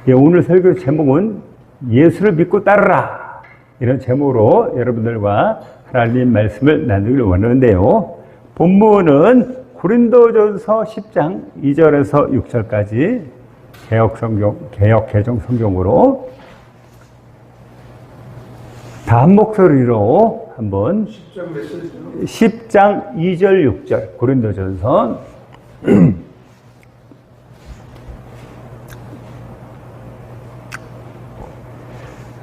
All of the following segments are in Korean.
예, 오늘 설교 제목은 예수를 믿고 따르라, 이런 제목으로 여러분들과 하나님 말씀을 나누기를 원하는데요. 본문은 고린도전서 10장 2절에서 6절까지 개역 개정 성경으로 다 한 목소리로 한번 10장 2절 6절 고린도전서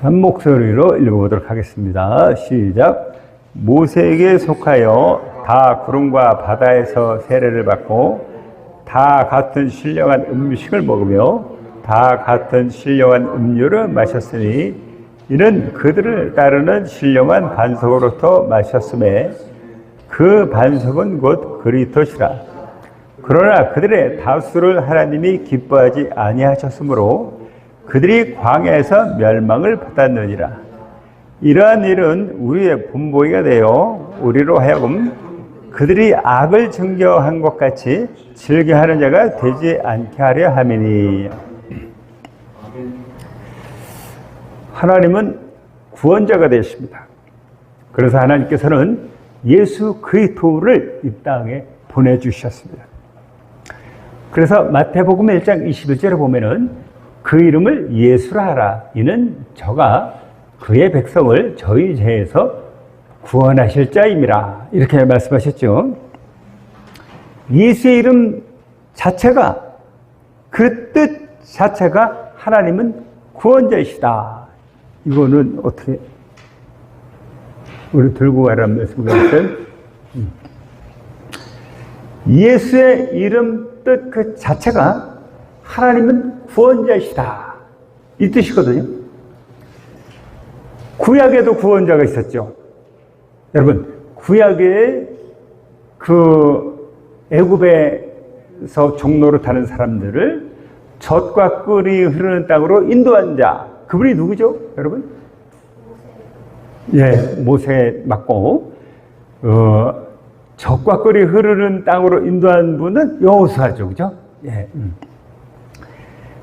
한 목소리로 읽어보도록 하겠습니다. 시작. 모세에게 속하여 다 구름과 바다에서 세례를 받고 다 같은 신령한 음식을 먹으며 다 같은 신령한 음료를 마셨으니 이는 그들을 따르는 신령한 반석으로부터 마셨음에 그 반석은 곧 그리스도시라. 그러나 그들의 다수를 하나님이 기뻐하지 아니하셨으므로 그들이 광야에서 멸망을 받았느니라. 이러한 일은 우리의 분보기가 되어 우리로 하여금 그들이 악을 증거한 것 같이 즐겨하는 자가 되지 않게 하려 함이니. 하나님은 구원자가 되십니다. 그래서 하나님께서는 예수 그리스도를 이 땅에 보내주셨습니다. 그래서 마태복음 1장 21절에 보면은 그 이름을 예수라 하라. 이는 저가 그의 백성을 저희 죄에서 구원하실 자임이라. 이렇게 말씀하셨죠. 예수의 이름 자체가, 그 뜻 자체가 하나님은 구원자이시다. 이거는 어떻게 우리 들고 가라는 말씀을 예수의 이름 뜻 그 자체가 하나님은 구원자이시다, 이 뜻이거든요. 구약에도 구원자가 있었죠. 여러분, 구약에 그 애굽에서 종로로 타는 사람들을 젖과 꿀이 흐르는 땅으로 인도한 자, 그분이 누구죠, 여러분? 예, 모세 맞고 젖과 꿀이 흐르는 땅으로 인도한 분은 여호수아죠, 그죠? 예.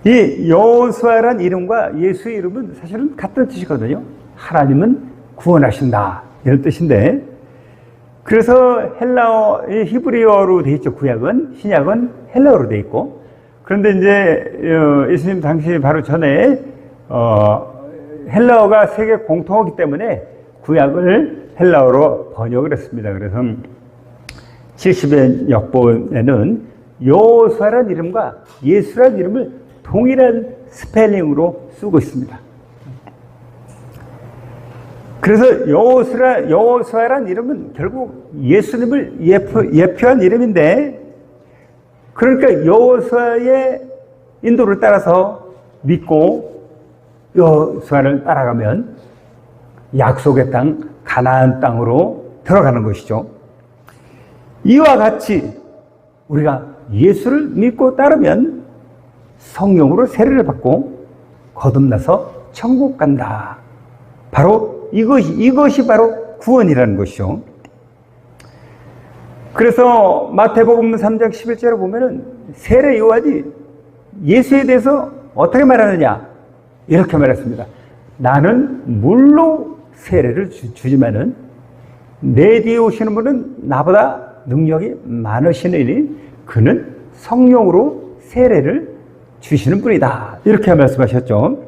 이 여호수아란 이름과 예수의 이름은 사실은 같은 뜻이거든요. 하나님은 구원하신다, 이런 뜻인데, 그래서 헬라어, 히브리어로 돼 있죠. 구약은, 신약은 헬라어로 돼 있고. 그런데 이제 예수님 당시 바로 전에 헬라어가 세계 공통어기 때문에 구약을 헬라어로 번역을 했습니다. 그래서 70의 역본에는 여호수아란 이름과 예수란 이름을 동일한 스펠링으로 쓰고 있습니다. 그래서 여호수아란 이름은 결국 예수님을 예표한 이름인데, 그러니까 여호수아의 인도를 따라서 믿고 여호수아를 따라가면 약속의 땅 가나안 땅으로 들어가는 것이죠. 이와 같이 우리가 예수를 믿고 따르면 성령으로 세례를 받고 거듭나서 천국 간다. 바로 이것이 바로 구원이라는 것이죠. 그래서 마태복음 3장 11절에 보면은 세례 요한이 예수에 대해서 어떻게 말하느냐, 이렇게 말했습니다. 나는 물로 세례를 주지만은 내 뒤에 오시는 분은 나보다 능력이 많으시니 그는 성령으로 세례를 주시는 분이다, 이렇게 말씀하셨죠.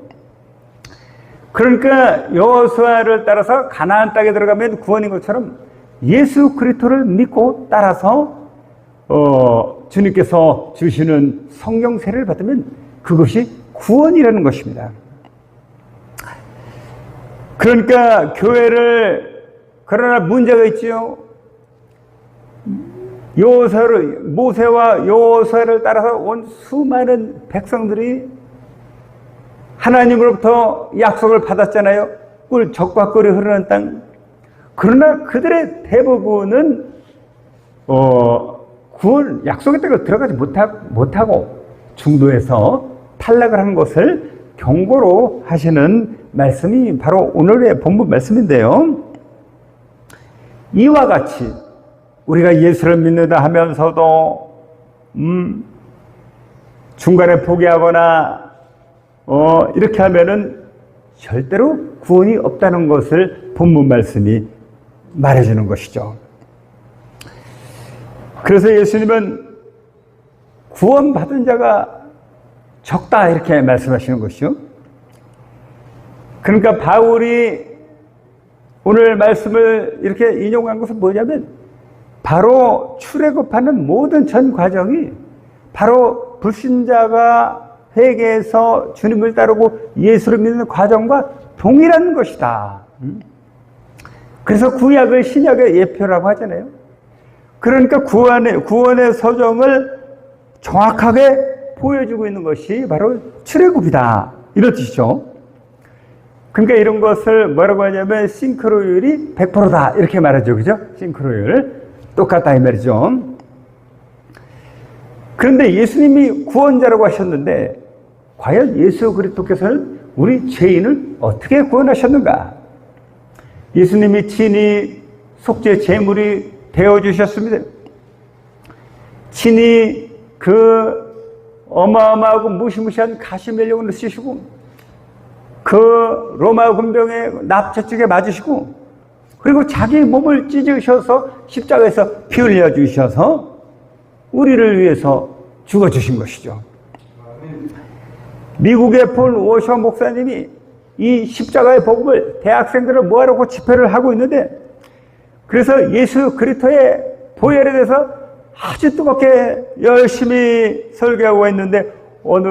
그러니까 여호수아를 따라서 가나안 땅에 들어가면 구원인 것처럼 예수 그리스도를 믿고 따라서 주님께서 주시는 성령 세례를 받으면 그것이 구원이라는 것입니다. 그러니까 그러나 문제가 있지요. 모세와 여호수아를 따라서 온 수많은 백성들이 하나님으로부터 약속을 받았잖아요. 젖과 꿀이 흐르는 땅. 그러나 그들의 대부분은 구원 약속의 땅에 들어가지 못하고 중도에서 탈락을 한 것을 경고로 하시는 말씀이 바로 오늘의 본문 말씀인데요. 이와 같이 우리가 예수를 믿는다 하면서도 중간에 포기하거나 이렇게 하면은 절대로 구원이 없다는 것을 본문 말씀이 말해주는 것이죠. 그래서 예수님은 구원받은 자가 적다 이렇게 말씀하시는 것이죠. 그러니까 바울이 오늘 말씀을 이렇게 인용한 것은 뭐냐면 바로 출애굽하는 모든 전 과정이 바로 불신자가 회개해서 주님을 따르고 예수를 믿는 과정과 동일한 것이다. 그래서 구약을 신약의 예표라고 하잖아요. 그러니까 구원의 서정을 정확하게 보여주고 있는 것이 바로 출애굽이다. 이런 뜻이죠. 그러니까 이런 것을 뭐라고 하냐면 싱크로율이 100%다. 이렇게 말하죠. 그죠? 싱크로율. 똑같다 이 말이죠. 그런데 예수님이 구원자라고 하셨는데 과연 예수 그리스도께서는 우리 죄인을 어떻게 구원하셨는가? 예수님이 친히 속죄 제물이 되어주셨습니다. 친히 그 어마어마하고 무시무시한 가시면령을 쓰시고 그 로마 군병의 납치증에 맞으시고 그리고 자기 몸을 찢으셔서 십자가에서 피 흘려 주셔서 우리를 위해서 죽어주신 것이죠. 미국의 폴 워셔 목사님이 이 십자가의 복음을 대학생들을 모아놓고 집회를 하고 있는데 그래서 예수 그리스도의 보혈에 대해서 아주 뜨겁게 열심히 설교하고 있는데 어느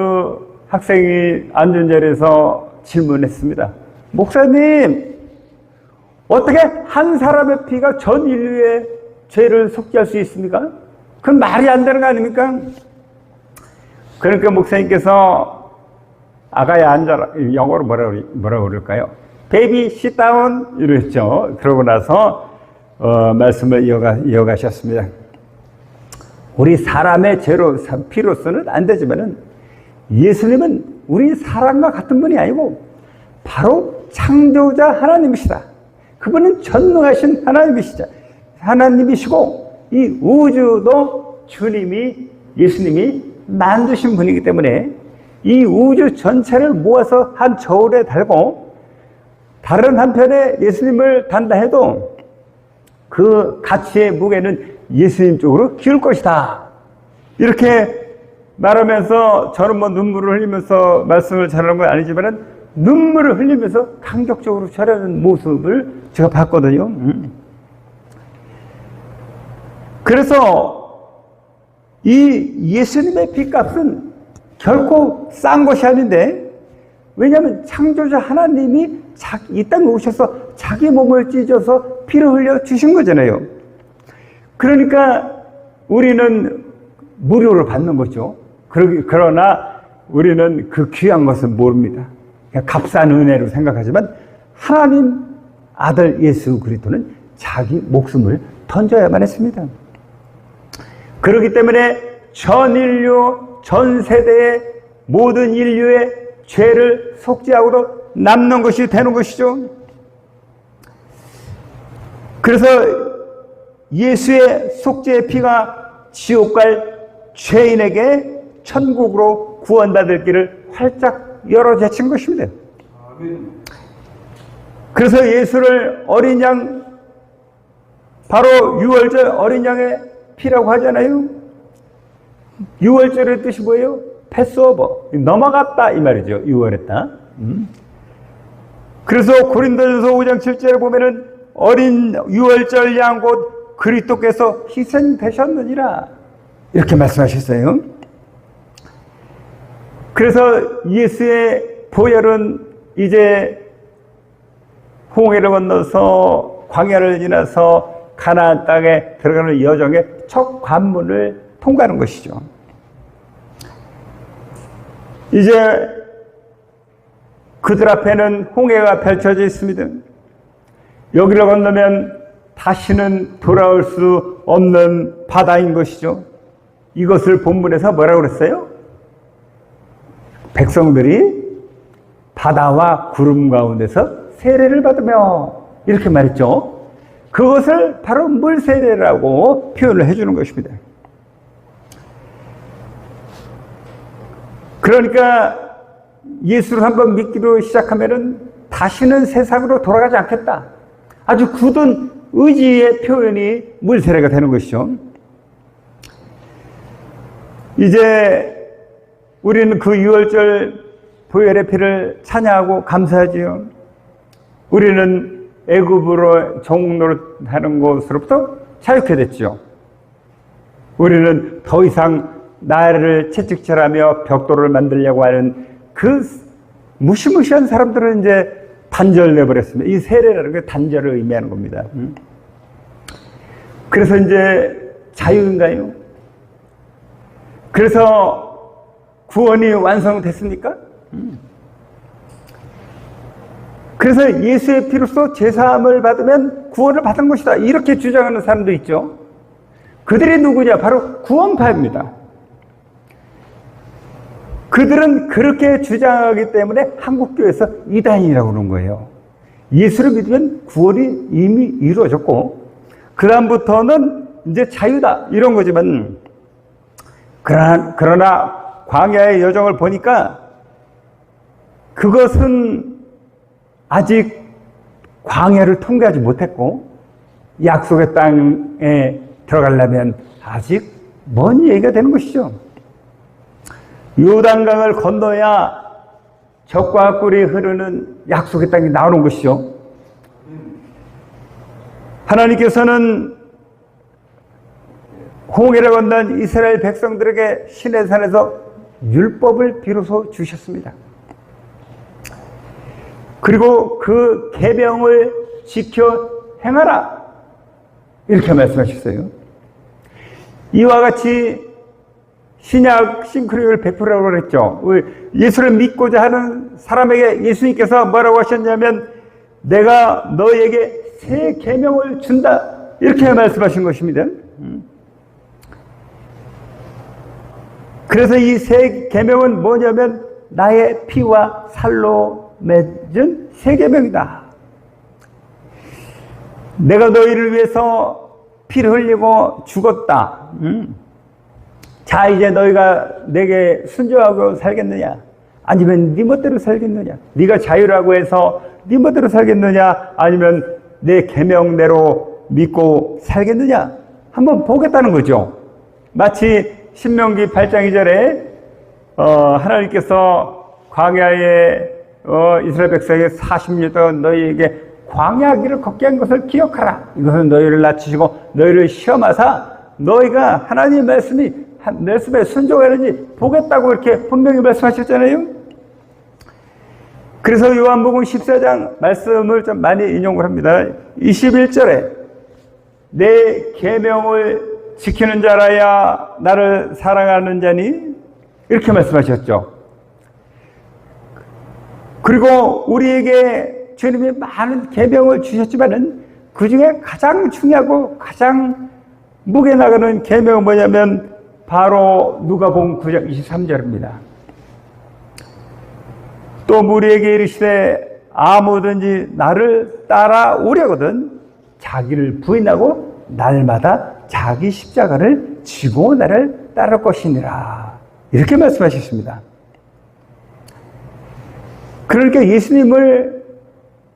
학생이 앉은 자리에서 질문했습니다. 목사님, 어떻게 한 사람의 피가 전 인류의 죄를 속죄할 수 있습니까? 그건 말이 안 되는 거 아닙니까? 그러니까 목사님께서 아가야 앉아라. 영어로 뭐라고 그럴까요? Baby sit down 이랬죠. 그러고 나서 말씀을 이어가셨습니다. 우리 사람의 죄로 피로서는 안 되지만은 예수님은 우리 사람과 같은 분이 아니고 바로 창조자 하나님이시다. 그분은 전능하신 하나님이시고 이 우주도 예수님이 만드신 분이기 때문에 이 우주 전체를 모아서 한 저울에 달고 다른 한편에 예수님을 단다 해도 그 가치의 무게는 예수님 쪽으로 기울 것이다. 이렇게 말하면서 저는 뭐 눈물을 흘리면서 말씀을 전하는 건 아니지만 눈물을 흘리면서 감격적으로 전하는 모습을 제가 봤거든요. 그래서 이 예수님의 핏값은 결코 싼 것이 아닌데 왜냐하면 창조자 하나님이 이 땅에 오셔서 자기 몸을 찢어서 피를 흘려 주신 거잖아요. 그러니까 우리는 무료로 받는 거죠. 그러나 우리는 그 귀한 것을 모릅니다. 값싼 은혜로 생각하지만 하나님 아들 예수 그리스도는 자기 목숨을 던져야만 했습니다. 그렇기 때문에 전 인류, 전 세대의 모든 인류의 죄를 속죄하고도 남는 것이 되는 것이죠. 그래서 예수의 속죄의 피가 지옥 갈 죄인에게 천국으로 구원받을 길을 활짝 열어 제친 것입니다. 그래서 예수를 어린 양, 바로 유월절 어린 양의 피라고 하잖아요. 유월절의 뜻이 뭐예요? 패스오버, 넘어갔다 이 말이죠. 유월했다. 그래서 고린도전서 5장 7절에 보면은 어린 유월절 양 곧 그리스도께서 희생되셨느니라 이렇게 말씀하셨어요. 그래서 예수의 보혈은 이제 홍해를 건너서 광야를 지나서 가나안 땅에 들어가는 여정의 첫 관문을 통과하는 것이죠. 이제 그들 앞에는 홍해가 펼쳐져 있습니다. 여기를 건너면 다시는 돌아올 수 없는 바다인 것이죠. 이것을 본문에서 뭐라고 그랬어요? 백성들이 바다와 구름 가운데서 세례를 받으며 이렇게 말했죠. 그것을 바로 물세례라고 표현을 해주는 것입니다. 그러니까 예수를 한번 믿기로 시작하면은 다시는 세상으로 돌아가지 않겠다. 아주 굳은 의지의 표현이 물세례가 되는 것이죠. 이제 우리는 그 유월절 보혈의 피를 찬양하고 감사하지요. 우리는 애굽으로 종노릇하는 곳으로부터 자유케 됐죠. 우리는 더 이상 나를 채찍질하며 벽돌을 만들려고 하는 그 무시무시한 사람들은 이제 단절내버렸습니다. 이 세례라는 게 단절을 의미하는 겁니다. 그래서 이제 자유인가요? 그래서 구원이 완성됐습니까? 그래서 예수의 피로서 제사함을 받으면 구원을 받은 것이다. 이렇게 주장하는 사람도 있죠. 그들이 누구냐? 바로 구원파입니다. 그들은 그렇게 주장하기 때문에 한국교회에서 이단이라고 그러는 거예요. 예수를 믿으면 구원이 이미 이루어졌고 그 다음부터는 이제 자유다 이런 거지만 그러나 광야의 여정을 보니까 그것은 아직 광야를 통과하지 못했고 약속의 땅에 들어가려면 아직 먼 얘기가 되는 것이죠. 요단강을 건너야 젖과 꿀이 흐르는 약속의 땅이 나오는 것이죠. 하나님께서는 홍해를 건넌 이스라엘 백성들에게 시내산에서 율법을 비로소 주셨습니다. 그리고 그 계명을 지켜 행하라 이렇게 말씀하셨어요. 이와 같이 신약 싱크리를 베풀으라고 그랬죠. 예수를 믿고자 하는 사람에게 예수님께서 뭐라고 하셨냐면 내가 너에게 새 계명을 준다 이렇게 말씀하신 것입니다. 그래서 이 새 계명은 뭐냐면 나의 피와 살로 맺은 새 계명이다. 내가 너희를 위해서 피를 흘리고 죽었다. 자 이제 너희가 내게 순종하고 살겠느냐 아니면 네 멋대로 살겠느냐 네가 자유라고 해서 네 멋대로 살겠느냐 아니면 내 계명대로 믿고 살겠느냐 한번 보겠다는 거죠. 마치 신명기 8장 2절에 하나님께서 광야에 이스라엘 백성에게 40년 동안 너희에게 광야 길을 걷게 한 것을 기억하라. 이것은 너희를 낮추시고 너희를 시험하사 너희가 하나님의 말씀에 순종하는지 보겠다고 이렇게 분명히 말씀하셨잖아요. 그래서 요한복음 14장 말씀을 좀 많이 인용을 합니다. 21절에 내 계명을 지키는 자라야 나를 사랑하는 자니 이렇게 말씀하셨죠. 그리고 우리에게 주님이 많은 계명을 주셨지만은 그 중에 가장 중요하고 가장 무게 나가는 계명은 뭐냐면 바로 누가복음 9장 23절입니다. 또 우리에게 이르시되 아무든지 나를 따라오려거든 자기를 부인하고 날마다 자기 십자가를 지고 나를 따를 것이니라 이렇게 말씀하셨습니다. 그러니까 예수님을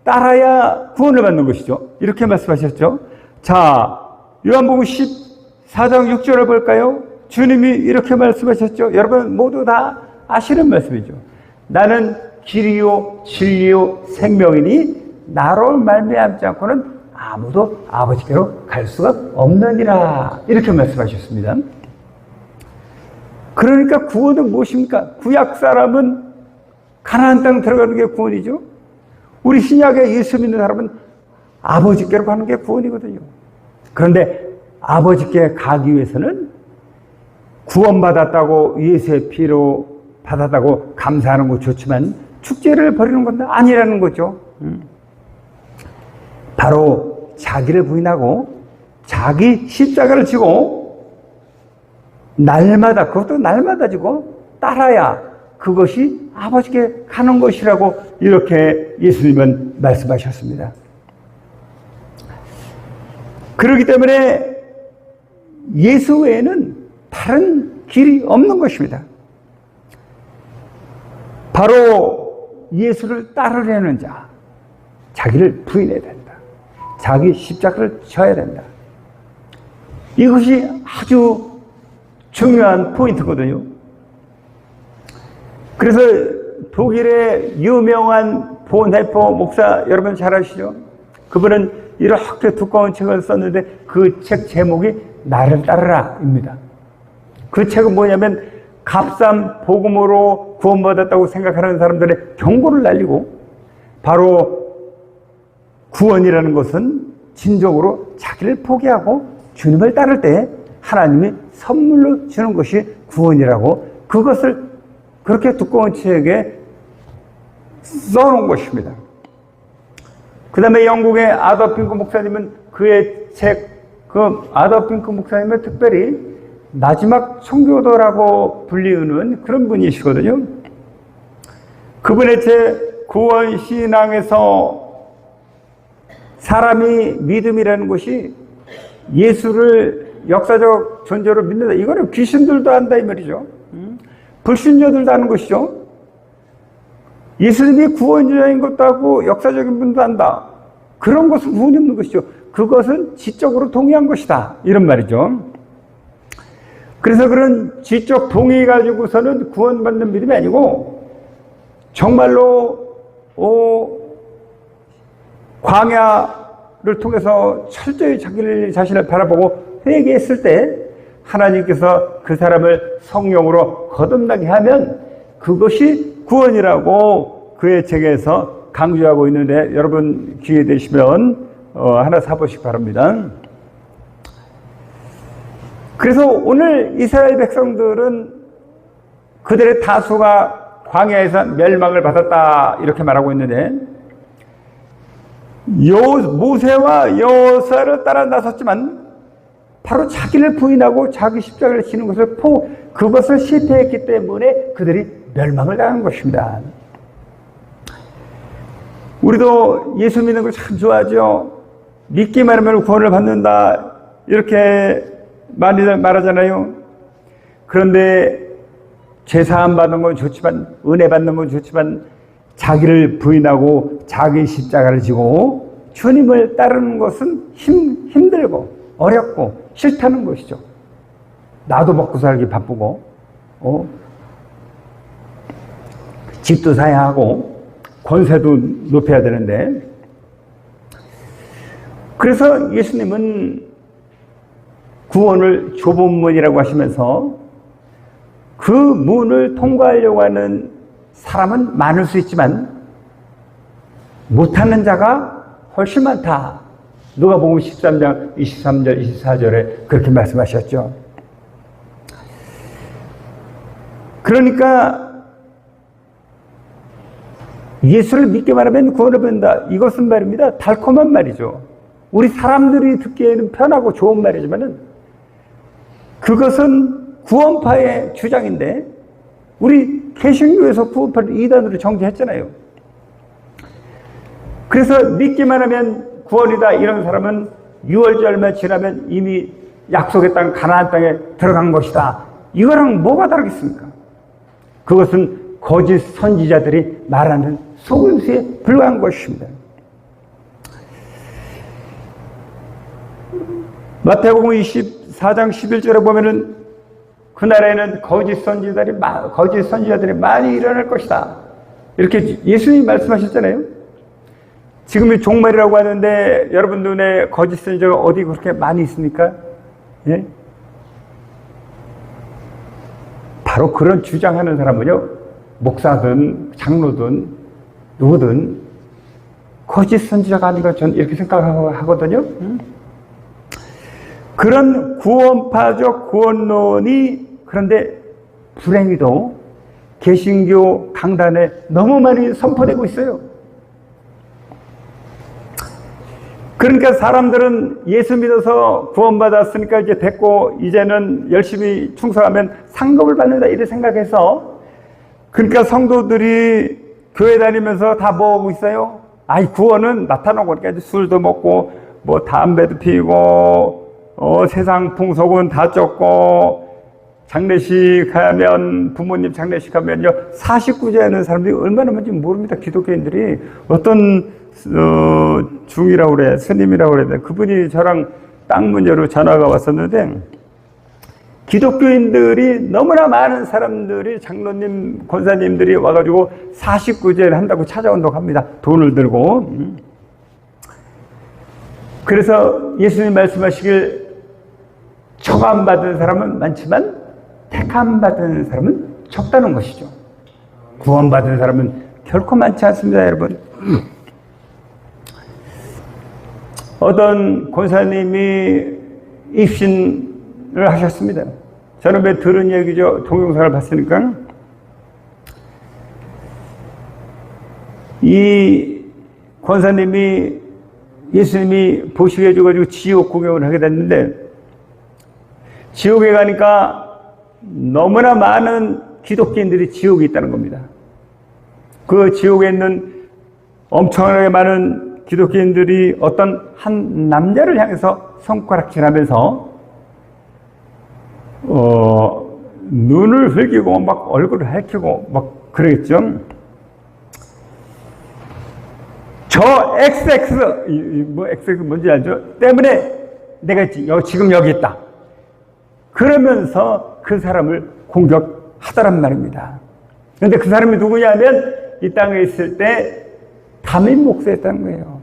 따라야 구원을 받는 것이죠. 이렇게 말씀하셨죠. 자, 요한복음 14장 6절을 볼까요? 주님이 이렇게 말씀하셨죠. 여러분 모두 다 아시는 말씀이죠. 나는 길이요 진리요 생명이니 나로 말미암지 않고는 아무도 아버지께로 갈 수가 없느니라 이렇게 말씀하셨습니다. 그러니까 구원은 무엇입니까? 구약 사람은 가나안 땅 들어가는 게 구원이죠. 우리 신약에 예수 믿는 사람은 아버지께로 가는 게 구원이거든요. 그런데 아버지께 가기 위해서는 구원받았다고 예수의 피로 받았다고 감사하는 거 좋지만 축제를 벌이는 건 아니라는 거죠. 바로 자기를 부인하고 자기 십자가를 지고 날마다 그것도 날마다 지고 따라야 그것이 아버지께 가는 것이라고 이렇게 예수님은 말씀하셨습니다. 그렇기 때문에 예수 외에는 다른 길이 없는 것입니다. 바로 예수를 따르려는 자, 자기를 부인해야 된다. 자기 십자가를 져야 된다. 이것이 아주 중요한 포인트거든요. 그래서 독일의 유명한 본헤퍼 목사, 여러분 잘 아시죠? 그분은 이렇게 두꺼운 책을 썼는데 그 책 제목이 나를 따르라입니다. 그 책은 뭐냐면 값싼 복음으로 구원받았다고 생각하는 사람들의 경고를 날리고, 바로 구원이라는 것은 진정으로 자기를 포기하고 주님을 따를 때 하나님이 선물로 주는 것이 구원이라고, 그것을 그렇게 두꺼운 책에 써놓은 것입니다. 그 다음에 영국의 아더 핑크 목사님은 그의 책, 그 아더 핑크 목사님은 특별히 마지막 청교도라고 불리우는 그런 분이시거든요. 그분의 책 구원신앙에서 사람이 믿음이라는 것이 예수를 역사적 존재로 믿는다. 이거는 귀신들도 한다 이 말이죠. 불신자들도 하는 것이죠. 예수님이 구원자인 것도 하고 역사적인 분도 한다. 그런 것은 구원이 없는 것이죠. 그것은 지적으로 동의한 것이다. 이런 말이죠. 그래서 그런 지적 동의 가지고서는 구원받는 믿음이 아니고, 정말로 광야를 통해서 철저히 자기 자신을 바라보고 회개했을 때 하나님께서 그 사람을 성령으로 거듭나게 하면 그것이 구원이라고 그의 책에서 강조하고 있는데, 여러분 기회 되시면 하나 사보시기 바랍니다. 그래서 오늘 이스라엘 백성들은 그들의 다수가 광야에서 멸망을 받았다 이렇게 말하고 있는데, 모세와 여호수아를 따라 나섰지만 바로 자기를 부인하고 자기 십자가를 지는 그것을 실패했기 때문에 그들이 멸망을 당한 것입니다. 우리도 예수 믿는 걸 참 좋아하죠. 믿기만 하면 구원을 받는다 이렇게 많이들 말하잖아요. 그런데 죄사함 받는 건 좋지만, 은혜 받는 건 좋지만, 자기를 부인하고 자기 십자가를 지고 주님을 따르는 것은 힘들고 어렵고 싫다는 것이죠. 나도 먹고 살기 바쁘고 집도 사야 하고 권세도 높여야 되는데, 그래서 예수님은 구원을 좁은 문이라고 하시면서 그 문을 통과하려고 하는 사람은 많을 수 있지만 못하는 자가 훨씬 많다. 누가복음 13장 23절 24절에 그렇게 말씀하셨죠. 그러니까 예수를 믿기만 하면 구원을 받는다. 이것은 말입니다, 달콤한 말이죠. 우리 사람들이 듣기에는 편하고 좋은 말이지만은 그것은 구원파의 주장인데, 우리 개신교에서 구원파를 이단으로 정죄했잖아요. 그래서 믿기만 하면 구원이다 이런 사람은 6월절만 지나면 이미 약속의 땅 가나안 땅에 들어간 것이다. 이거랑 뭐가 다르겠습니까? 그것은 거짓 선지자들이 말하는 속임수에 불과한 것입니다. 마태복음 24장 11절에 보면은 그날에는 거짓 선지자들이 많이 일어날 것이다. 이렇게 예수님이 말씀하셨잖아요. 지금이 종말이라고 하는데 여러분 눈에 거짓 선지자가 어디 그렇게 많이 있습니까? 예? 바로 그런 주장하는 사람은요, 목사든 장로든 누구든 거짓 선지자가 아닌가 저는 이렇게 생각하거든요. 그런 구원파적 구원론이, 그런데 불행히도 개신교 강단에 너무 많이 선포되고 있어요. 그러니까 사람들은 예수 믿어서 구원받았으니까 이제 됐고 이제는 열심히 충성하면 상급을 받는다 이렇게 생각해서, 그러니까 성도들이 교회 다니면서 다 뭐 하고 있어요? 구원은 나타나고, 그러니까 술도 먹고 뭐 담배도 피우고 세상 풍속은 다 쫓고 장례식 하면, 부모님 장례식 하면요, 49제 하는 사람들이 얼마나 많은지 모릅니다. 기독교인들이. 어떤, 중이라고 그래, 스님이라고 그래. 그분이 저랑 딱 문제로 전화가 왔었는데, 기독교인들이 너무나 많은 사람들이 장로님, 권사님들이 와가지고 49제를 한다고 찾아온다고 합니다. 돈을 들고. 그래서 예수님 말씀하시길 초감받은 사람은 많지만 택함받은 사람은 적다는 것이죠. 구원받은 사람은 결코 많지 않습니다, 여러분. 어떤 권사님이 입신을 하셨습니다. 저는 왜 들은 얘기죠. 동영상을 봤으니까. 이 권사님이 예수님이 보시게 해줘가지고 지옥 구경을 하게 됐는데, 지옥에 가니까 너무나 많은 기독교인들이 지옥에 있다는 겁니다. 그 지옥에 있는 엄청나게 많은 기독교인들이 어떤 한 남자를 향해서 손가락질하면서 눈을 흘기고 막 얼굴을 핥히고 막 그러겠죠. 저 XX 뭐 XX 뭔지 알죠? 때문에 내가 지금 여기 있다. 그러면서 그 사람을 공격하더란 말입니다. 그런데 그 사람이 누구냐면 이 땅에 있을 때 담임 목사였다는 거예요.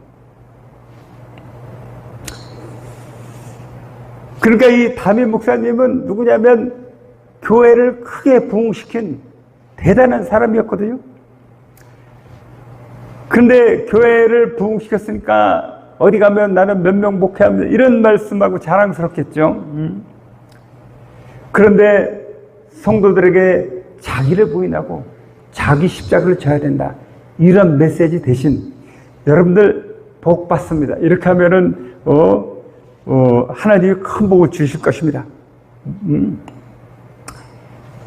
그러니까 이 담임 목사님은 누구냐면 교회를 크게 부흥시킨 대단한 사람이었거든요. 그런데 교회를 부흥시켰으니까 어디 가면 나는 몇 명 목회합니다. 이런 말씀하고 자랑스럽겠죠. 그런데 성도들에게 자기를 부인하고 자기 십자가를 져야 된다. 이런 메시지 대신 여러분들 복 받습니다. 이렇게 하면은 하나님이 큰 복을 주실 것입니다.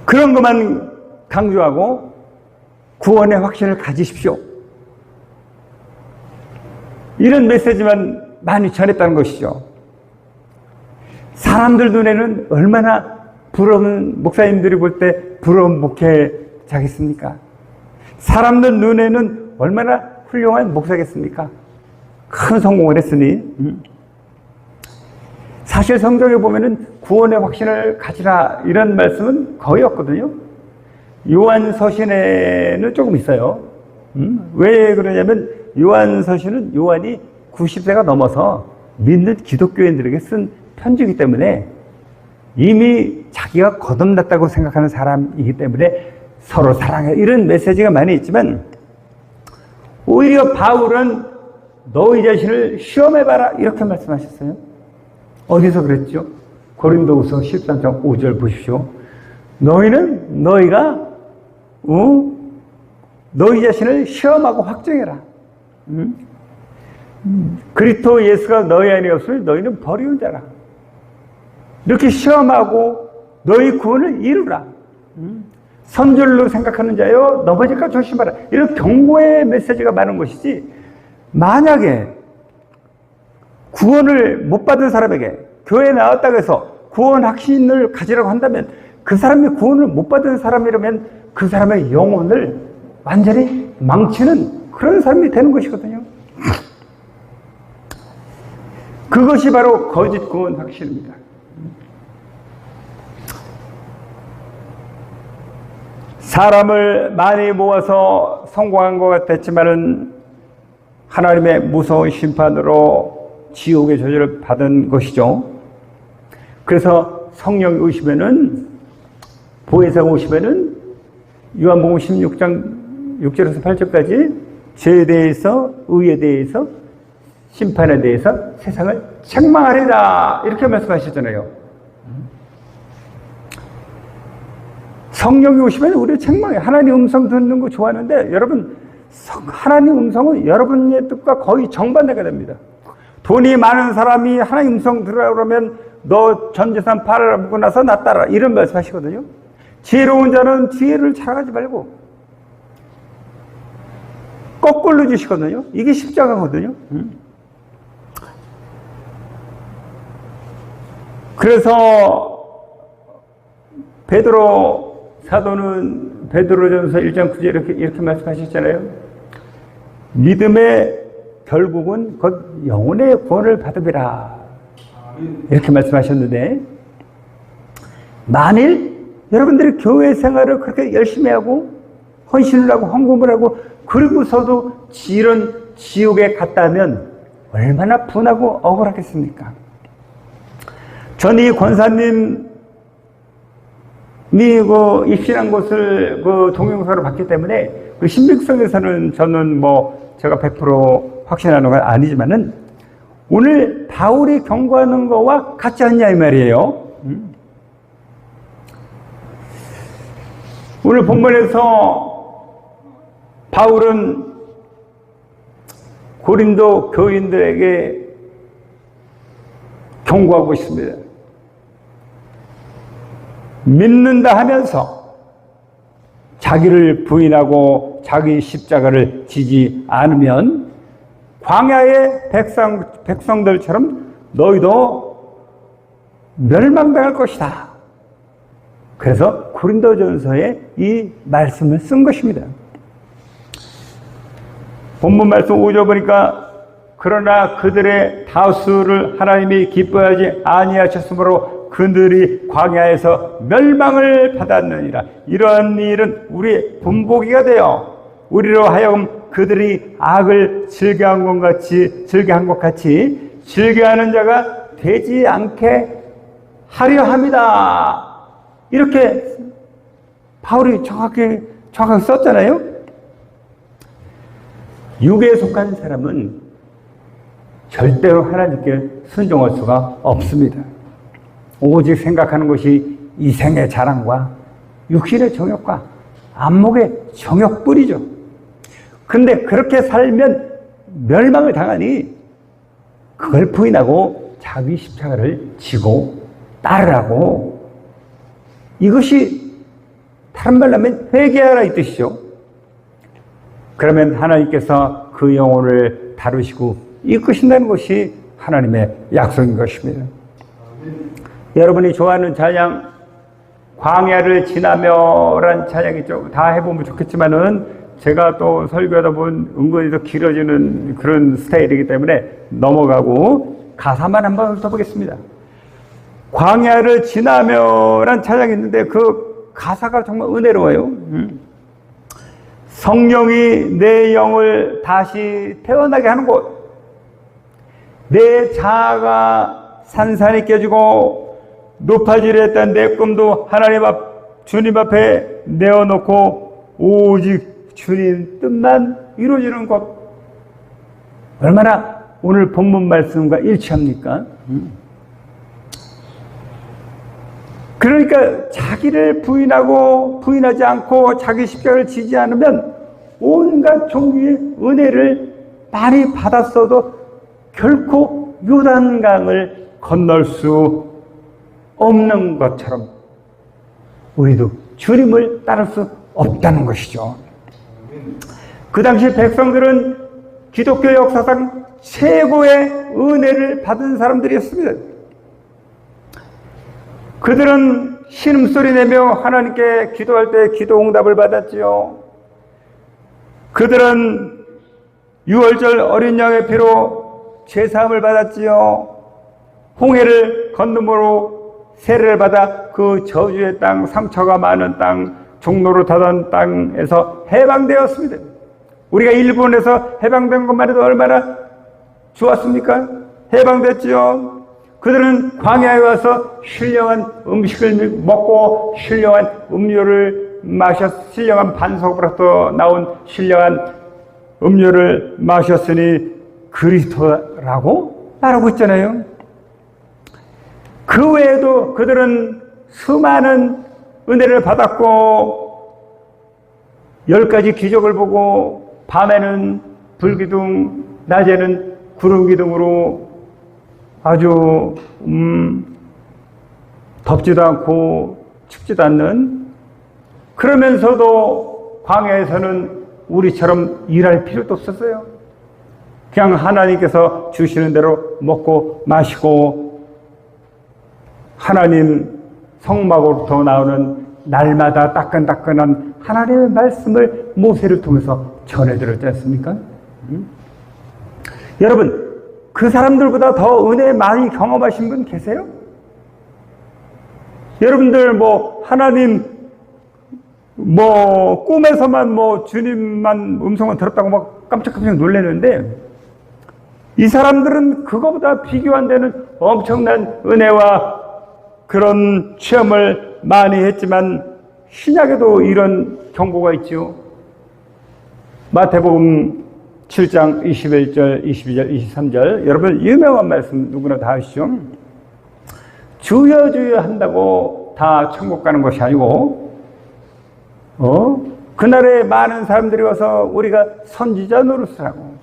그런 것만 강조하고 구원의 확신을 가지십시오. 이런 메시지만 많이 전했다는 것이죠. 사람들 눈에는 얼마나 부러운, 목사님들이 볼 때 부러운 목회자겠습니까? 사람들 눈에는 얼마나 훌륭한 목사겠습니까? 큰 성공을 했으니. 사실 성경에 보면은 구원의 확신을 가지라 이런 말씀은 거의 없거든요. 요한서신에는 조금 있어요. 왜 그러냐면 요한서신은 요한이 90세가 넘어서 믿는 기독교인들에게 쓴 편지이기 때문에 이미 자기가 거듭났다고 생각하는 사람이기 때문에 서로 사랑해 이런 메시지가 많이 있지만, 오히려 바울은 너희 자신을 시험해봐라 이렇게 말씀하셨어요. 어디서 그랬죠? 고린도후서 13장 5절 보십시오. 너희는 너희가 너희 자신을 시험하고 확정해라. 그리스도 예수가 너희 안에 없으니 너희는 버리운 자라. 이렇게 시험하고 너희 구원을 이루라. 선줄로 생각하는 자여 넘어질까 조심하라. 이런 경고의 메시지가 많은 것이지, 만약에 구원을 못 받은 사람에게 교회에 나왔다고 해서 구원 확신을 가지라고 한다면 그 사람이 구원을 못 받은 사람이라면 그 사람의 영혼을 완전히 망치는 그런 사람이 되는 것이거든요. 그것이 바로 거짓 구원 확신입니다. 사람을 많이 모아서 성공한 것 같았지만은 하나님의 무서운 심판으로 지옥의 저주를 받은 것이죠. 그래서 성령이 오시면은, 보혜사가 오시면은 요한복음 16장 6절에서 8절까지 죄에 대해서, 의에 대해서, 심판에 대해서 세상을 책망하리라 이렇게 말씀하셨잖아요. 성령이 오시면 우리를 책망해. 하나님 음성 듣는 거 좋아하는데, 여러분 하나님 음성은 여러분의 뜻과 거의 정반대가 됩니다. 돈이 많은 사람이 하나님 음성 들으라고 그러면 너 전 재산 팔아먹고 나서 나 따라 이런 말씀하시거든요. 지혜로운 자는 지혜를 자랑하지 말고 거꾸로 주시거든요. 이게 십자가거든요. 그래서 베드로 사도는 베드로전서 1장 9절 이렇게 말씀하셨잖아요. 믿음의 결국은 곧 영혼의 구원을 받으리라. 이렇게 말씀하셨는데, 만일 여러분들이 교회 생활을 그렇게 열심히 하고 헌신을 하고 헌금을 하고 그리고서도 이런 지옥에 갔다면 얼마나 분하고 억울하겠습니까? 전 이 권사님이 입신한 곳을 동영상으로 봤기 때문에 그 신빙성에서는 저는 제가 100% 확신하는 건 아니지만은 오늘 바울이 경고하는 거와 같지 않냐 이 말이에요. 오늘 본문에서 바울은 고린도 교인들에게 경고하고 있습니다. 믿는다 하면서 자기를 부인하고 자기 십자가를 지지 않으면 광야의 백성들처럼 너희도 멸망당할 것이다. 그래서 고린도전서에 이 말씀을 쓴 것입니다. 본문 말씀 5절 보니까 그러나 그들의 다수를 하나님이 기뻐하지 아니하셨으므로 그들이 광야에서 멸망을 받았느니라. 이러한 일은 우리의 분보기가 되어 우리로 하여금 그들이 악을 즐겨한 것 같이 즐겨하는 자가 되지 않게 하려 합니다. 이렇게 바울이 정확하게 썼잖아요. 육에 속한 사람은 절대로 하나님께 순종할 수가 없습니다. 오직 생각하는 것이 이생의 자랑과 육신의 정욕과 안목의 정욕뿐이죠. 근데 그렇게 살면 멸망을 당하니 그걸 부인하고 자기 십자가를 지고 따르라고. 이것이 다른 말로 하면 회개하라 이 뜻이죠. 그러면 하나님께서 그 영혼을 다루시고 이끄신다는 것이 하나님의 약속인 것입니다. 여러분이 좋아하는 찬양, 광야를 지나며란 찬양이죠. 다 해보면 좋겠지만은 제가 또 설교하다 보면 은근히 더 길어지는 그런 스타일이기 때문에 넘어가고 가사만 한번 훑어보겠습니다. 광야를 지나며란 찬양이 있는데 그 가사가 정말 은혜로워요. 성령이 내 영을 다시 태어나게 하는 곳, 내 자아가 산산이 깨지고 높아지려 했던 내 꿈도 주님 앞에 내어놓고 오직 주님 뜻만 이루어지는 것. 얼마나 오늘 본문 말씀과 일치합니까? 그러니까 자기를 부인하지 않고 자기 십자가를 지지 않으면 온갖 종류의 은혜를 많이 받았어도 결코 요단강을 건널 수 없는 것처럼 우리도 주님을 따를 수 없다는 것이죠. 그 당시 백성들은 기독교 역사상 최고의 은혜를 받은 사람들이었습니다. 그들은 신음소리 내며 하나님께 기도할 때 기도 응답을 받았지요. 그들은 유월절 어린 양의 피로 죄사함을 받았지요. 홍해를 건너므로 세례를 받아 그 저주의 땅, 상처가 많은 땅, 종로로 타던 땅에서 해방되었습니다. 우리가 일본에서 해방된 것만 해도 얼마나 좋았습니까? 해방됐지요. 그들은 광야에 와서 신령한 음식을 먹고 신령한 음료를 신령한 반석으로부터 나온 신령한 음료를 마셨으니 그리스도라고 말하고 있잖아요. 그 외에도 그들은 수많은 은혜를 받았고 10가지 기적을 보고 밤에는 불기둥, 낮에는 구름기둥으로 아주 덥지도 않고 춥지도 않는, 그러면서도 광야에서는 우리처럼 일할 필요도 없었어요. 그냥 하나님께서 주시는 대로 먹고 마시고 하나님 성막으로부터 나오는 날마다 따끈따끈한 하나님의 말씀을 모세를 통해서 전해드렸지 않습니까? 여러분, 그 사람들보다 더 은혜 많이 경험하신 분 계세요? 여러분들 하나님 꿈에서만 주님만 음성을 들었다고 막 깜짝깜짝 놀라는데, 이 사람들은 그거보다 비교 안 되는 엄청난 은혜와 그런 체험을 많이 했지만 신약에도 이런 경고가 있죠. 마태복음 7장 21절, 22절, 23절. 여러분 유명한 말씀 누구나 다 아시죠? 주여 주여 한다고 다 천국 가는 것이 아니고 그날에 많은 사람들이 와서 우리가 선지자 노릇을 하고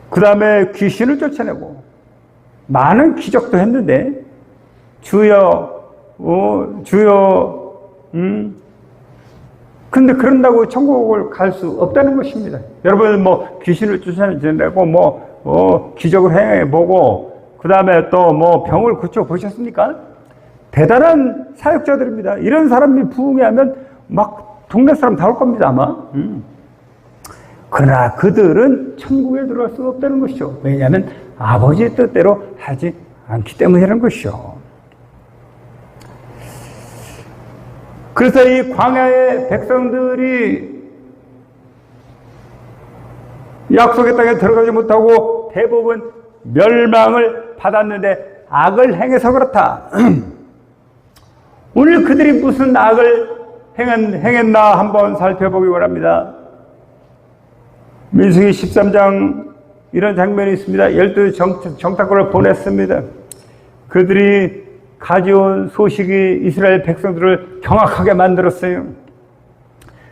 그 다음에 귀신을 쫓아내고 많은 기적도 했는데 주여 주여 근데 그런다고 천국을 갈 수 없다는 것입니다. 여러분 귀신을 쫓아내고 기적을 행해보고 그 다음에 또 병을 고쳐보셨습니까? 대단한 사역자들입니다. 이런 사람이 부흥하면 막 동네 사람 다 올 겁니다 아마. 그러나 그들은 천국에 들어갈 수 없다는 것이죠. 왜냐하면 아버지의 뜻대로 하지 않기 때문이라는 것이죠. 그래서 이 광야의 백성들이 약속의 땅에 들어가지 못하고 대부분 멸망을 받았는데 악을 행해서 그렇다. 오늘 그들이 무슨 악을 행했나 한번 살펴보기 원합니다. 민수기 13장 이런 장면이 있습니다. 12 정탐꾼을 보냈습니다. 그들이 가져온 소식이 이스라엘 백성들을 경악하게 만들었어요.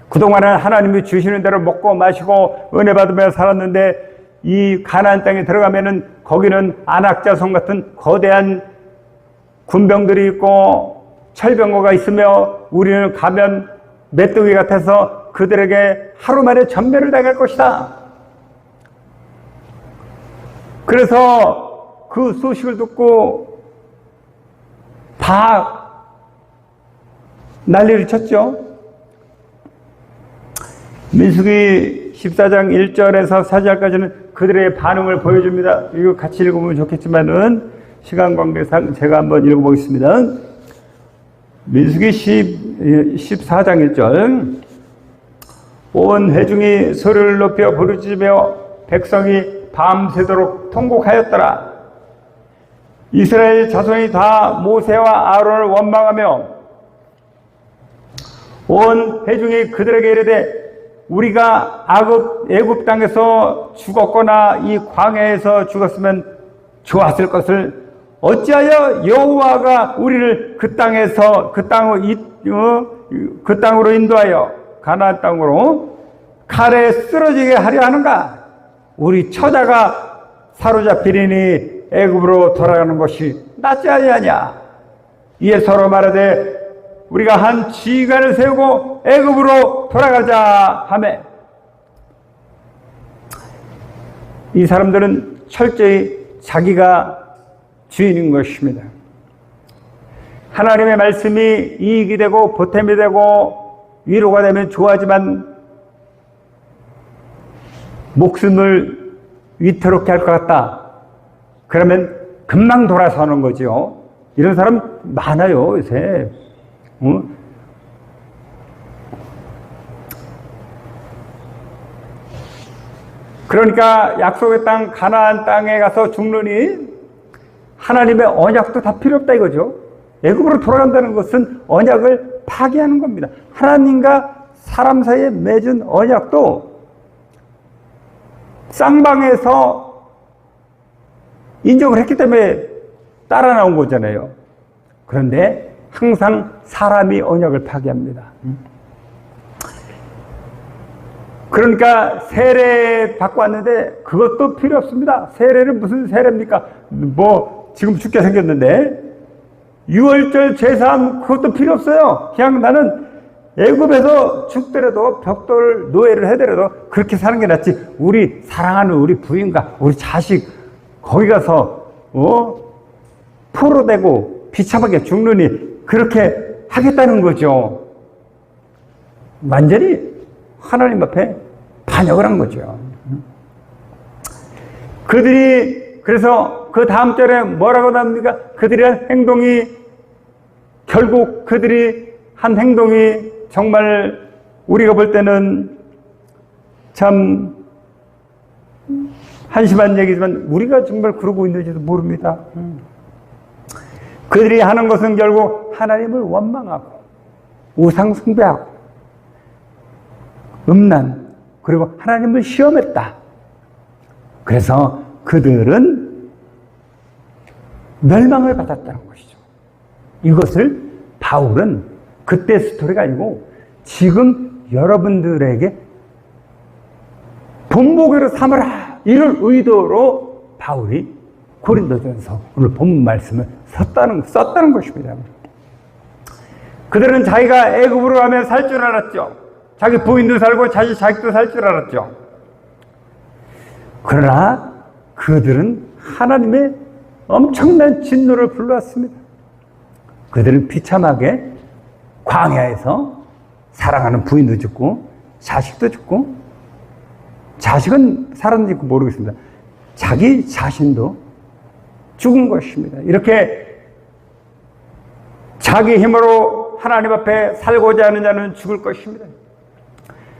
그동안은 하나님이 주시는 대로 먹고 마시고 은혜 받으며 살았는데 이 가나안 땅에 들어가면은 거기는 안악자손 같은 거대한 군병들이 있고 철병거가 있으며 우리는 가면 메뚜기 같아서 그들에게 하루 만에 전멸을 당할 것이다. 그래서 그 소식을 듣고 다 난리를 쳤죠. 민수기 14장 1절에서 4절까지는 그들의 반응을 보여줍니다. 이거 같이 읽으면 좋겠지만은 시간 관계상 제가 한번 읽어보겠습니다. 민수기 14장 1절. 온 회중이 소리를 높여 부르짖으며 백성이 밤새도록 통곡하였더라. 이스라엘 자손이 다 모세와 아론을 원망하며 온 회중이 그들에게 이르되 우리가 애굽 땅에서 죽었거나 이 광야에서 죽었으면 좋았을 것을 어찌하여 여호와가 우리를 그 땅으로 인도하여 가나안 땅으로 칼에 쓰러지게 하려 하는가? 우리 처자가 사로잡히리니 애굽으로 돌아가는 것이 낫지 아니하냐? 이에 서로 말하되 우리가 한 지휘관을 세우고 애굽으로 돌아가자 하매, 이 사람들은 철저히 자기가 주인인 것입니다. 하나님의 말씀이 이익이 되고 보탬이 되고 위로가 되면 좋아하지만 목숨을 위태롭게 할 것 같다. 그러면 금방 돌아서는 거죠. 이런 사람 많아요 요새. 그러니까 약속의 땅 가나안 땅에 가서 죽느니 하나님의 언약도 다 필요 없다 이거죠. 애굽으로 돌아간다는 것은 언약을 파기하는 겁니다. 하나님과 사람 사이에 맺은 언약도 쌍방에서 인정을 했기 때문에 따라 나온 거잖아요. 그런데 항상 사람이 언약을 파기합니다. 그러니까 세례 받고 왔는데 그것도 필요 없습니다. 세례는 무슨 세례입니까? 지금 죽게 생겼는데 유월절 제사함 그것도 필요 없어요. 그냥 나는 애굽에서 죽더라도 벽돌 노예를 해더라도 그렇게 사는 게 낫지. 우리 사랑하는 우리 부인과 우리 자식 거기 가서 포로되고 비참하게 죽느니 그렇게 하겠다는 거죠. 완전히 하나님 앞에 반역을 한 거죠. 그들이 그래서 그 다음 절에 뭐라고 나옵니까? 그들의 한 행동이 결국 그들이 한 행동이 정말 우리가 볼 때는 참 한심한 얘기지만 우리가 정말 그러고 있는지도 모릅니다. 그들이 하는 것은 결국 하나님을 원망하고 우상 숭배하고 음란 그리고 하나님을 시험했다. 그래서 그들은 멸망을 받았다는 것이죠. 이것을 바울은 그때 스토리가 아니고 지금 여러분들에게 본보기로 삼으라 이런 의도로 바울이 고린도전서 오늘 본문 말씀을 썼다는 것입니다. 그들은 자기가 애굽으로 가면 살 줄 알았죠. 자기 부인도 살고 자식도 살 줄 알았죠. 그러나 그들은 하나님의 엄청난 진노를 불러왔습니다. 그들은 비참하게 광야에서 사랑하는 부인도 죽고 자식도 죽고 자식은 살았는지 모르겠습니다. 자기 자신도 죽은 것입니다. 이렇게 자기 힘으로 하나님 앞에 살고자 하는 자는 죽을 것입니다.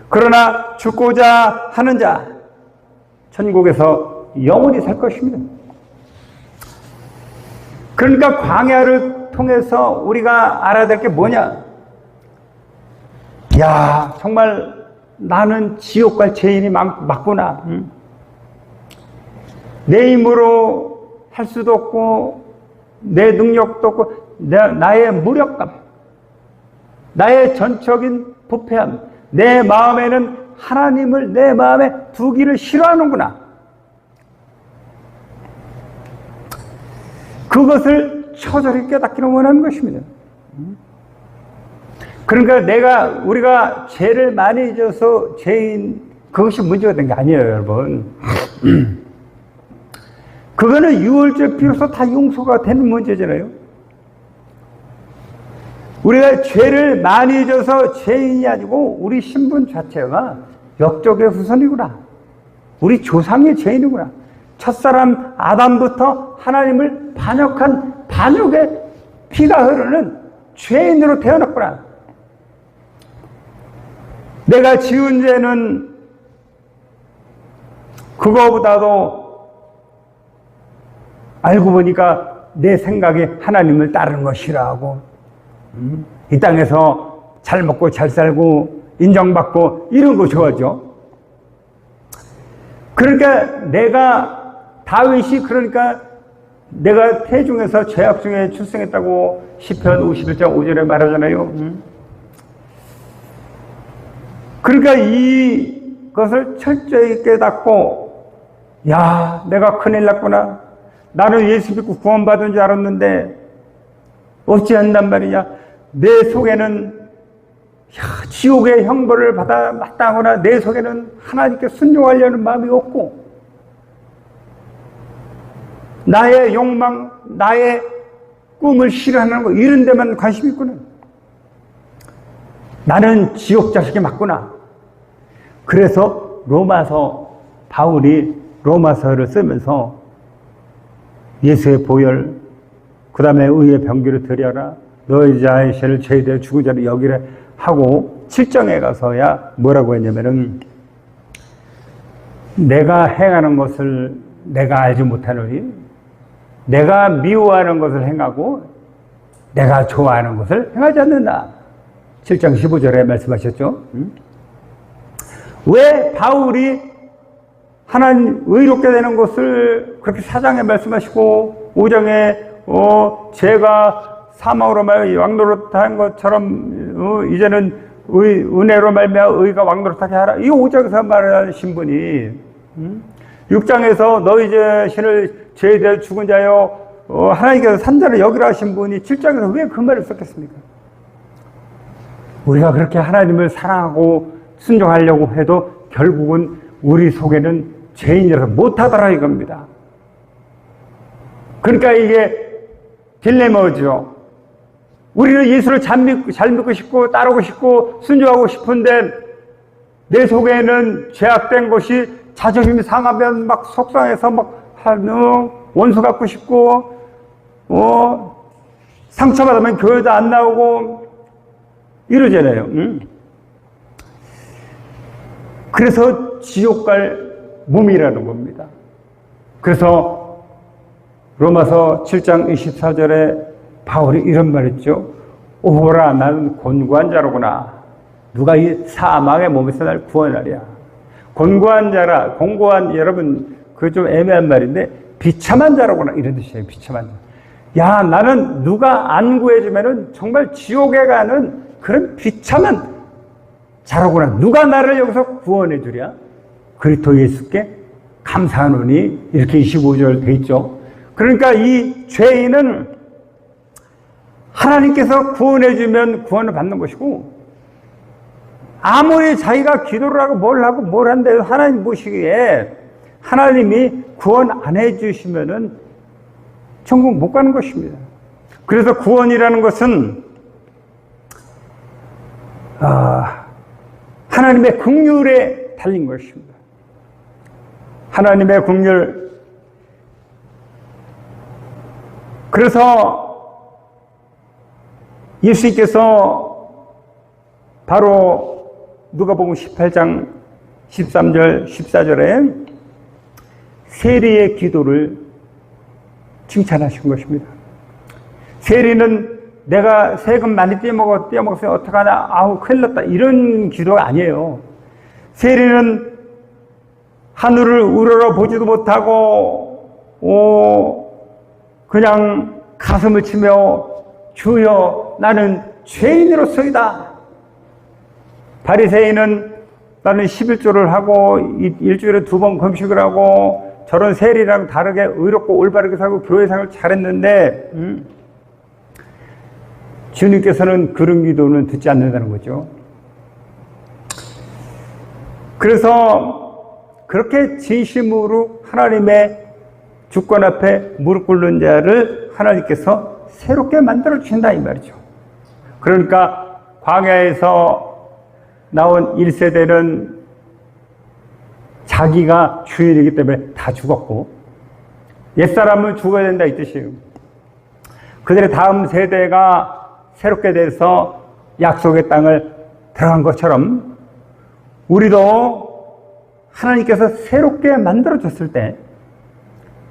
그러나 죽고자 하는 자 천국에서 영원히 살 것입니다. 그러니까 광야를 통해서 우리가 알아야 될 게 뭐냐? 야, 정말 나는 지옥 갈 죄인이 맞구나. 내 힘으로 할 수도 없고 내 능력도 없고 나의 무력감, 나의 전적인 부패함, 내 마음에는 하나님을 내 마음에 두기를 싫어하는구나. 그것을 처절히 깨닫기를 원하는 것입니다. 그러니까 우리가 죄를 많이 져서 죄인, 그것이 문제가 된 게 아니에요, 여러분. 그거는 유월절 비로소 다 용서가 되는 문제잖아요. 우리가 죄를 많이 져서 죄인이 아니고 우리 신분 자체가 역적의 후손이구나. 우리 조상의 죄인이구나. 첫사람 아담부터 하나님을 반역한 반역의 피가 흐르는 죄인으로 태어났구나. 내가 지은 죄는 그거보다도 알고 보니까 내 생각에 하나님을 따르는 거 싫어하고 이 땅에서 잘 먹고 잘 살고 인정받고 이런 거 좋아하죠. 그러니까 다윗이 내가 태중에서 죄악 중에 출생했다고 시편 51장 5절에 말하잖아요. 그러니까 이것을 철저히 깨닫고 야, 내가 큰일 났구나. 나는 예수 믿고 구원받은 줄 알았는데 어찌한단 말이냐. 내 속에는 지옥의 형벌을 받아 마땅하거나 내 속에는 하나님께 순종하려는 마음이 없고 나의 욕망, 나의 꿈을 실현하는 거 이런 데만 관심이 있구나. 나는 지옥 자식이 맞구나. 그래서 바울이 로마서를 쓰면서 예수의 보혈, 그 다음에 의의 병기를 드려라. 너희 자의 죄를 죄에 대해 죽은 자를 여기래 하고 7장에 가서야 뭐라고 했냐면은 내가 행하는 것을 내가 알지 못하노니 내가 미워하는 것을 행하고 내가 좋아하는 것을 행하지 않는다. 7장 15절에 말씀하셨죠. 왜 바울이 하나님 의롭게 되는 것을 그렇게 4장에 말씀하시고 5장에 죄가 사망으로 말미암아 왕노릇한 것처럼 이제는 은혜로 말미암아 의가 왕노릇하게 하라. 이 5장에서 말하신 분이 6장에서 너희 자신을 죄에 대해 죽은 자여 하나님께서 산자를 여기라 하신 분이 7장에서 왜 그 말을 썼겠습니까? 우리가 그렇게 하나님을 사랑하고 순종하려고 해도 결국은 우리 속에는 죄인이라서 못하더라 이겁니다. 그러니까 이게 딜레마죠. 우리는 예수를 잘 믿고 싶고 따르고 싶고 순종하고 싶은데 내 속에는 죄악된 것이 자존심이 상하면 막 속상해서 막 원수 갖고 싶고 상처받으면 교회도 안 나오고 이러잖아요. 그래서 지옥 갈 몸이라는 겁니다. 그래서 로마서 7장 24절에 바울이 이런 말 했죠. 오호라 나는 곤고한 자로구나. 누가 이 사망의 몸에서 날 구원하랴. 곤고한 자라. 곤고한, 여러분 그 좀 애매한 말인데 비참한 자로구나 이런 뜻이에요. 비참한 자. 야, 나는 누가 안 구해주면은 정말 지옥에 가는 그런 비참한 자로구나. 누가 나를 여기서 구원해 주랴. 그리스도 예수께 감사하노니 이렇게 25절 돼 있죠. 그러니까 이 죄인은 하나님께서 구원해 주면 구원을 받는 것이고, 아무리 자기가 기도를 하고 뭘 한대요. 하나님 보시기에 하나님이 구원 안 해 주시면은 천국 못 가는 것입니다. 그래서 구원이라는 것은 하나님의 긍휼에 달린 것입니다. 하나님의 긍휼. 그래서 예수님께서 바로 누가복음 18장 13절 14절에 세리의 기도를 칭찬하신 것입니다. 세리는 내가 세금 많이 떼먹었으면 어떡하나, 아우 큰일 났다, 이런 기도가 아니에요. 세리는 하늘을 우러러 보지도 못하고 그냥 가슴을 치며 주여 나는 죄인으로서이다. 바리새인은 나는 11조를 하고 일주일에 2번 금식을 하고 저런 세리랑 다르게 의롭고 올바르게 살고 교회생활을 잘했는데 주님께서는 그런 기도는 듣지 않는다는 거죠. 그래서 그렇게 진심으로 하나님의 주권 앞에 무릎 꿇는 자를 하나님께서 새롭게 만들어 주신다 이 말이죠. 그러니까 광야에서 나온 1세대는 자기가 주인이기 때문에 다 죽었고 옛사람은 죽어야 된다 이 뜻이에요. 그들의 다음 세대가 새롭게 돼서 약속의 땅을 들어간 것처럼 우리도 하나님께서 새롭게 만들어줬을 때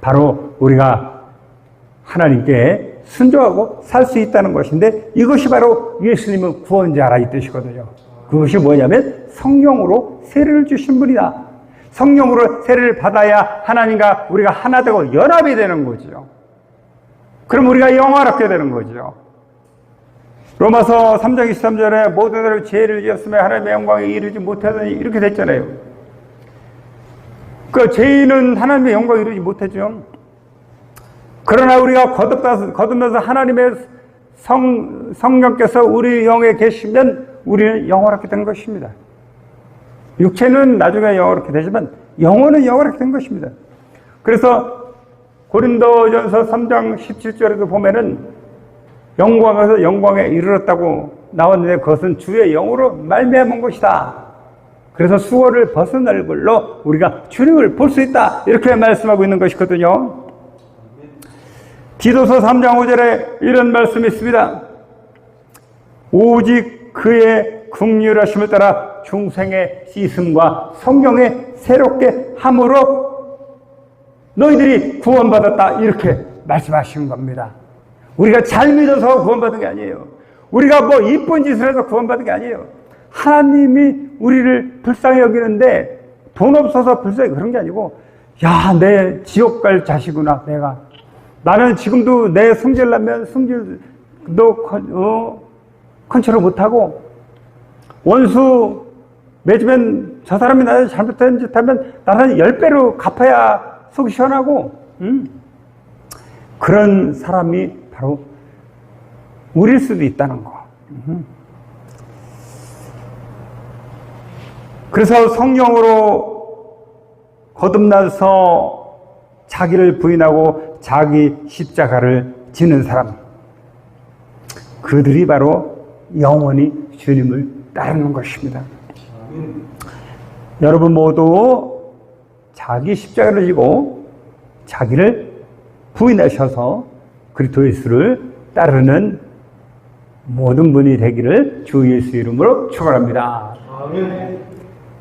바로 우리가 하나님께 순종하고 살 수 있다는 것인데, 이것이 바로 예수님은 구원자라 이 뜻이거든요. 그것이 뭐냐면 성령으로 세례를 주신 분이다. 성령으로 세례를 받아야 하나님과 우리가 하나 되고 연합이 되는 거죠. 그럼 우리가 영화롭게 되는 거죠. 로마서 3장 23절에 모든 이들 죄를 지었으며 하나님의 영광에 이르지 못하더니 이렇게 됐잖아요. 그 죄인은 하나님의 영광에 이르지 못하죠. 그러나 우리가 거듭나서 하나님의 성령께서 우리 영에 계시면 우리는 영원하게 된 것입니다. 육체는 나중에 영원하게 되지만 영혼은 영원하게 된 것입니다. 그래서 고린도전서 3장 17절에도 보면은 영광에서 영광에 이르렀다고 나왔는데 그것은 주의 영으로 말미암은 것이다. 그래서 수고를 벗은 얼굴로 우리가 주님을 볼 수 있다. 이렇게 말씀하고 있는 것이거든요. 디도서 3장 5절에 이런 말씀이 있습니다. 오직 그의 긍휼하심을 따라 중생의 씻음과 성령의 새롭게 함으로 너희들이 구원받았다. 이렇게 말씀하신 겁니다. 우리가 잘 믿어서 구원받은 게 아니에요. 우리가 뭐 이쁜 짓을 해서 구원받은 게 아니에요. 하나님이 우리를 불쌍히 여기는데 돈 없어서 불쌍히 그런 게 아니고, 야, 내 지옥 갈 자식구나. 나는 지금도 내 성질나면 성질도 컨트롤 못하고, 원수 맺으면 저 사람이 나한테 잘못된 짓 하면 나는 10배로 갚아야 속이 시원하고, 그런 사람이 바로 우리일 수도 있다는 거. 그래서 성령으로 거듭나서 자기를 부인하고 자기 십자가를 지는 사람, 그들이 바로 영원히 주님을 따르는 것입니다. 여러분 모두 자기 십자가를 지고 자기를 부인하셔서 그리스도 예수를 따르는 모든 분이 되기를 주 예수 이름으로 축원합니다. 아멘.